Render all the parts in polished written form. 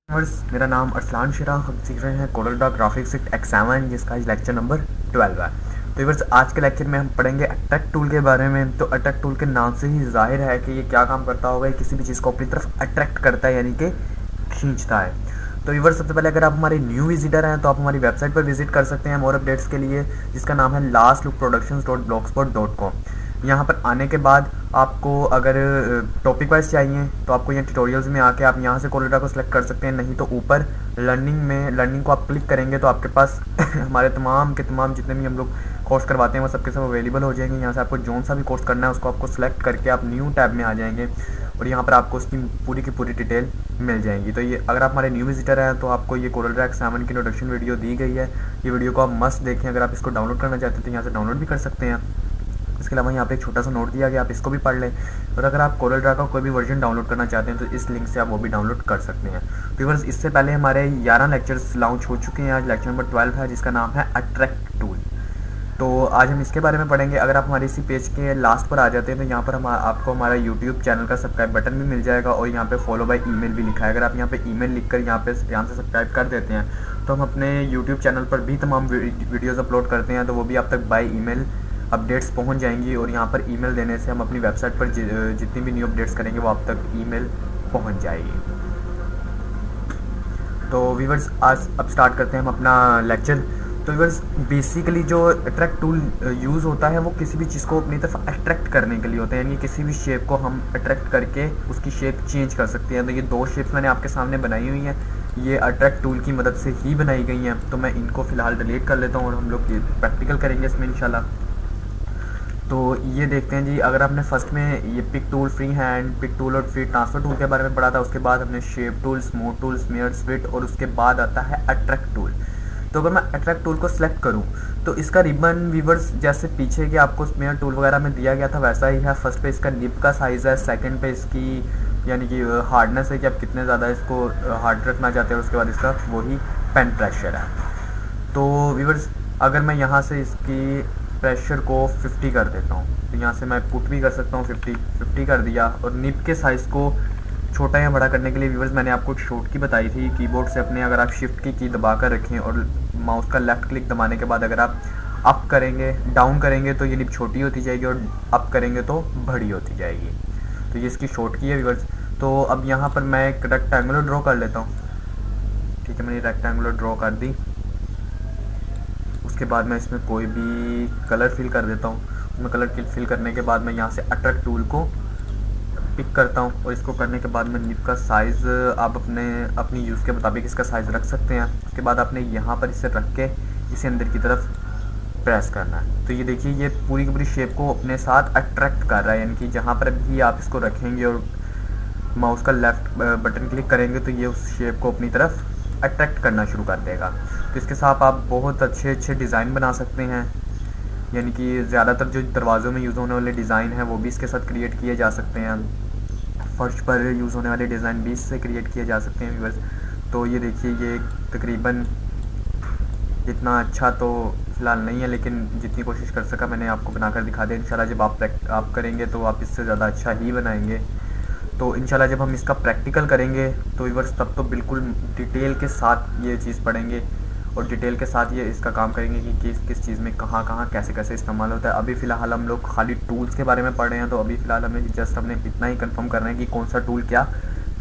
मेरा नाम अरसलान शिरा। हम सीख रहे हैं कोरल ड्रॉ ग्राफिक्स X7 जिसका आज लेक्चर नंबर 12 है। तो व्यूअर्स आज के लेक्चर में हम पढ़ेंगे अट्रैक्ट टूल के बारे में। तो अट्रैक्ट टूल के नाम से ही जाहिर है कि ये क्या काम करता होगा। ये किसी भी चीज़ को अपनी तरफ अट्रैक्ट करता है, यानी कि खींचता है। तो व्यूअर्स सबसे पहले अगर आप हमारे न्यू विजिटर हैं तो आप हमारी वेबसाइट पर विजिट कर सकते हैं मोर अपडेट्स के लिए, जिसका नाम है lastlookproductions.blogspot.com। यहाँ पर आने के बाद आपको अगर टॉपिक वाइज चाहिए तो आपको यहाँ ट्यूटोरियल्स में आके आप यहाँ से कोरल को सिलेक्ट कर सकते हैं, नहीं तो ऊपर लर्निंग को आप क्लिक करेंगे तो आपके पास हमारे तमाम के तमाम जितने भी हम लोग कोर्स करवाते हैं वो सबके सब अवेलेबल हो जाएंगे। यहाँ से आपको जोन सा भी कोर्स करना है उसको आपको सिलेक्ट करके आप न्यू टैब में आ जाएंगे और यहाँ पर आपको उसकी पूरी की पूरी डिटेल मिल जाएंगी। तो ये अगर आप हमारे न्यू विजिटर हैं तो आपको ये कोरल ड्रॉ X7 की इंट्रोडक्शन वीडियो दी गई है। ये वीडियो को आप मस्त देखें। अगर आप इसको डाउनलोड करना चाहते हैं तो यहाँ से डाउनलोड भी कर सकते हैं। इसके अलावा यहाँ पे एक छोटा सा नोट दिया गया, आप इसको भी पढ़ लें। और अगर आप कोरल ड्रॉ का कोई भी वर्जन डाउनलोड करना चाहते हैं तो इस लिंक से आप वो भी डाउनलोड कर सकते हैं। व्यूअर्स इससे पहले हमारे 11 लेक्चर्स लॉन्च हो चुके हैं। आज लेक्चर नंबर 12 है जिसका नाम है अट्रैक्ट टूल। तो आज हम इसके बारे में पढ़ेंगे। अगर आप हमारे इसी पेज के लास्ट पर आ जाते हैं तो यहाँ पर आपको हमारा यूट्यूब चैनल का सब्सक्राइब बटन भी मिल जाएगा और यहाँ पे फॉलो बाय ईमेल भी लिखा है। अगर आप यहाँ पे ईमेल लिखकर यहाँ से सब्सक्राइब कर देते हैं तो हम अपने यूट्यूब चैनल पर भी तमाम वीडियोज़ अपलोड करते हैं, तो वो भी आप तक बाय ईमेल अपडेट्स पहुंच जाएंगी। और यहाँ पर ईमेल देने से हम अपनी वेबसाइट पर जितनी भी न्यू अपडेट्स करेंगे वो आप तक ईमेल पहुंच जाएगी। तो व्यूअर्स आज अब स्टार्ट करते हैं हम अपना लेक्चर। तो व्यूअर्स बेसिकली जो अट्रैक्ट टूल यूज़ होता है वो किसी भी चीज़ को अपनी तरफ अट्रैक्ट करने के लिए होता है, यानी किसी भी शेप को हम अट्रैक्ट करके उसकी शेप चेंज कर सकते हैं। तो ये दो शेप्स मैंने आपके सामने बनाई हुई हैं, ये अट्रैक्ट टूल की मदद से ही बनाई गई हैं। तो मैं इनको फ़िलहाल डिलीट कर लेता हूँ और हम लोग प्रैक्टिकल करेंगे इसमें इंशाल्लाह। तो ये देखते हैं जी, अगर आपने फर्स्ट में ये pick tool, free hand pick tool और फ्री ट्रांसफर टूल के बारे में पढ़ा था, उसके बाद हमने shape tool, smooth tool, smear, swirl और उसके बाद आता है अट्रैक्ट टूल। तो अगर मैं अट्रैक्ट टूल को सिलेक्ट करूं तो इसका रिबन व्यूअर्स जैसे पीछे के आपको स्मीयर टूल वगैरह में दिया गया था वैसा ही है। फर्स्ट पे इसका निब का साइज़ है, सेकंड पे इसकी यानी कि हार्डनेस है कि आप कितने ज़्यादा इसको हार्ड रखना चाहते हैं, उसके बाद इसका वही पेन प्रेशर है। तो व्यूअर्स अगर मैं यहाँ से इसकी प्रेशर को 50 कर देता हूँ तो यहाँ से मैं पुट भी कर सकता हूँ 50 कर दिया। और निब के साइज़ को छोटा या बड़ा करने के लिए व्यूअर्स मैंने आपको एक शॉर्ट की बताई थी कीबोर्ड से अपने, अगर आप शिफ्ट की दबा कर रखें और माउस का लेफ़्ट क्लिक दबाने के बाद अगर आप अप करेंगे डाउन करेंगे तो ये निब छोटी होती जाएगी और अप करेंगे तो बड़ी होती जाएगी। तो ये इसकी शॉर्ट की है व्यूअर्स। तो अब यहाँ पर मैं एक रेक्टेंगुलर ड्रॉ कर लेता हूँ। ठीक है, मैंने रेक्टेंगुलर ड्रॉ कर दी। उसके बाद मैं इसमें कोई भी कलर फिल कर देता हूँ। उसमें कलर फिल करने के बाद मैं यहाँ से अट्रैक्ट टूल को पिक करता हूँ और इसको करने के बाद मैं निब का साइज़ आप अपनी यूज़ के मुताबिक इसका साइज़ रख सकते हैं। उसके बाद आपने यहाँ पर इसे रख के इसे अंदर की तरफ प्रेस करना है। तो ये देखिए ये पूरी की पूरी शेप को अपने साथ अट्रैक्ट कर रहा है, यानी कि जहाँ पर भी आप इसको रखेंगे और माउस का लेफ़्ट बटन क्लिक करेंगे तो ये उस शेप को अपनी तरफ अट्रैक्ट करना शुरू कर देगा। तो इसके साथ आप बहुत अच्छे डिज़ाइन बना सकते हैं, यानी कि ज़्यादातर जो दरवाज़ों में यूज़ होने वाले डिज़ाइन हैं वो भी इसके साथ क्रिएट किए जा सकते हैं। फर्श पर यूज़ होने वाले डिज़ाइन भी इससे क्रिएट किए जा सकते हैं व्यूअर्स। तो ये देखिए ये तकरीबन इतना अच्छा तो फ़िलहाल नहीं है, लेकिन जितनी कोशिश कर सका मैंने आपको बनाकर दिखा दिया। इंशाल्लाह जब आप करेंगे तो आप इससे ज़्यादा अच्छा ही बनाएंगे। तो इंशाल्लाह जब हम इसका प्रैक्टिकल करेंगे तो व्यूअर्स तब तो बिल्कुल डिटेल के साथ ये चीज़ पढ़ेंगे और डिटेल के साथ ये इसका काम करेंगे कि किस चीज़ में कहाँ कैसे इस्तेमाल होता है। अभी फ़िलहाल हम लोग खाली टूल्स के बारे में पढ़ रहे हैं, तो अभी फ़िलहाल हमने इतना ही कंफर्म करना है कि कौन सा टूल क्या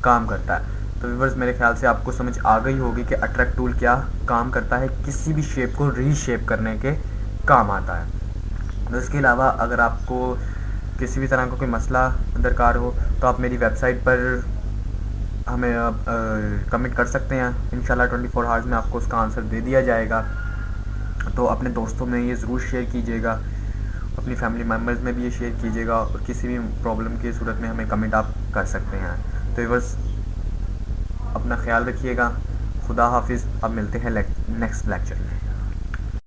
काम करता है। तो व्यूअर्स मेरे ख्याल से आपको समझ आ गई होगी कि अट्रैक्ट टूल क्या काम करता है, किसी भी शेप को रीशेप करने के काम आता है। तो इसके अलावा अगर आपको किसी भी तरह का कोई मसला दरकार हो तो आप मेरी वेबसाइट पर हमें कमेंट कर सकते हैं। इंशाल्लाह 24 आवर्स में आपको उसका आंसर दे दिया जाएगा। तो अपने दोस्तों में ये ज़रूर शेयर कीजिएगा, अपनी फैमिली मेम्बर्स में भी ये शेयर कीजिएगा और किसी भी प्रॉब्लम की सूरत में हमें कमेंट आप कर सकते हैं। तो व्यूअर्स अपना ख्याल रखिएगा। खुदा हाफिज़। अब मिलते हैं नेक्स्ट लेक्चर में।